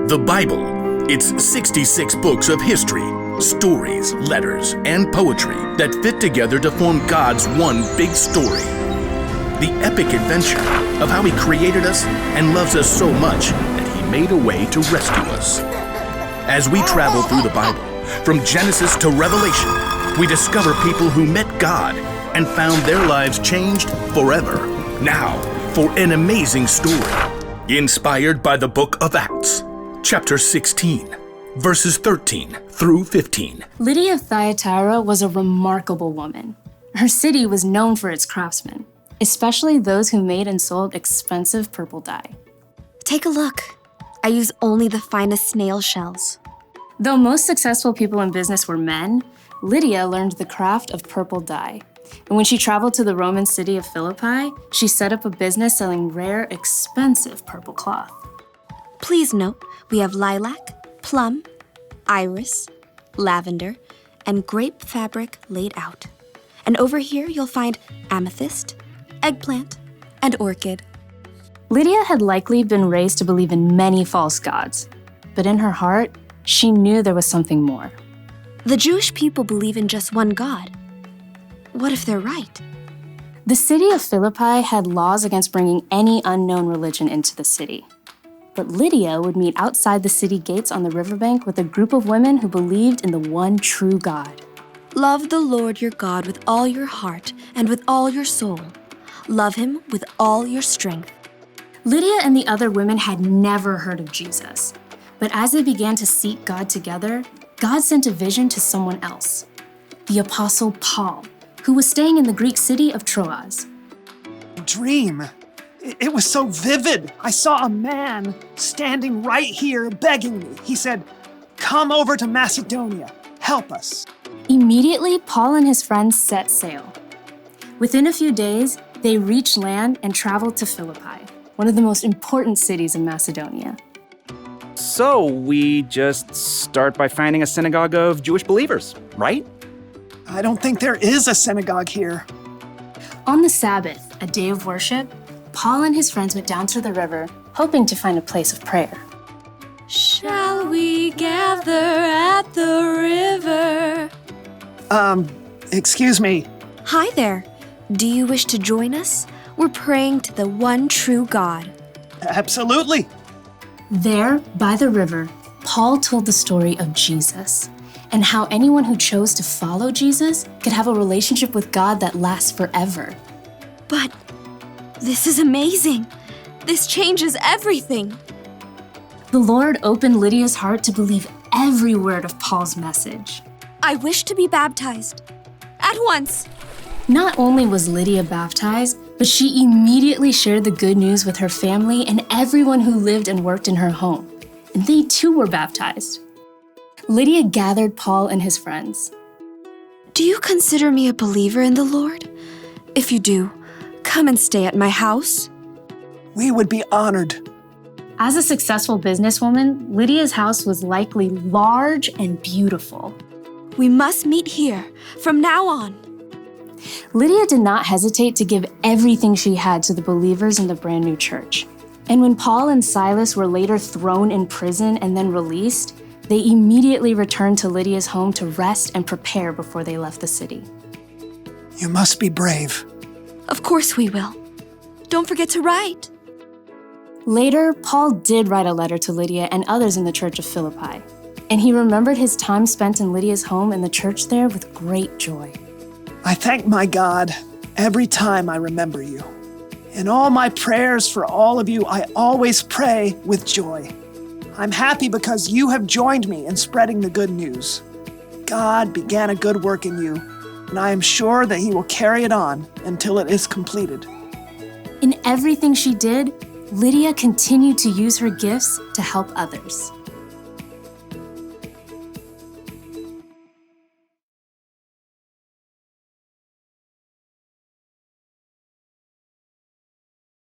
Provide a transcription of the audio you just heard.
The Bible. It's 66 books of history, stories, letters, and poetry that fit together to form God's one big story. The epic adventure of how He created us and loves us so much that He made a way to rescue us. As we travel through the Bible, from Genesis to Revelation, we discover people who met God and found their lives changed forever. Now, for an amazing story, inspired by the book of Acts, chapter 16, verses 13 through 15. Lydia of Thyatira was a remarkable woman. Her city was known for its craftsmen, especially those who made and sold expensive purple dye. Take a look. I use only the finest snail shells. Though most successful people in business were men, Lydia learned the craft of purple dye. And when she traveled to the Roman city of Philippi, she set up a business selling rare, expensive purple cloth. Please note, we have lilac, plum, iris, lavender, and grape fabric laid out. And over here you'll find amethyst, eggplant, and orchid. Lydia had likely been raised to believe in many false gods, but in her heart, she knew there was something more. The Jewish people believe in just one God. What if they're right? The city of Philippi had laws against bringing any unknown religion into the city. But Lydia would meet outside the city gates on the riverbank with a group of women who believed in the one true God. Love the Lord your God with all your heart and with all your soul. Love Him with all your strength. Lydia and the other women had never heard of Jesus. But as they began to seek God together, God sent a vision to someone else, the Apostle Paul, who was staying in the Greek city of Troas. Dream. It was so vivid. I saw a man standing right here begging me. He said, "Come over to Macedonia. Help us." Immediately, Paul and his friends set sail. Within a few days, they reached land and traveled to Philippi, one of the most important cities in Macedonia. So we just start by finding a synagogue of Jewish believers, right? I don't think there is a synagogue here. On the Sabbath, a day of worship, Paul and his friends went down to the river, hoping to find a place of prayer. Shall we gather at the river? Excuse me. Hi there. Do you wish to join us? We're praying to the one true God. Absolutely. There, by the river, Paul told the story of Jesus and how anyone who chose to follow Jesus could have a relationship with God that lasts forever. But this is amazing. This changes everything. The Lord opened Lydia's heart to believe every word of Paul's message. I wish to be baptized. At once. Not only was Lydia baptized, but she immediately shared the good news with her family and everyone who lived and worked in her home. And they too were baptized. Lydia gathered Paul and his friends. Do you consider me a believer in the Lord? If you do, come and stay at my house. We would be honored. As a successful businesswoman, Lydia's house was likely large and beautiful. We must meet here from now on. Lydia did not hesitate to give everything she had to the believers in the brand new church. And when Paul and Silas were later thrown in prison and then released, they immediately returned to Lydia's home to rest and prepare before they left the city. You must be brave. Of course we will. Don't forget to write. Later, Paul did write a letter to Lydia and others in the church of Philippi, and he remembered his time spent in Lydia's home and the church there with great joy. I thank my God every time I remember you. In all my prayers for all of you, I always pray with joy. I'm happy because you have joined me in spreading the good news. God began a good work in you, and I am sure that He will carry it on until it is completed. In everything she did, Lydia continued to use her gifts to help others.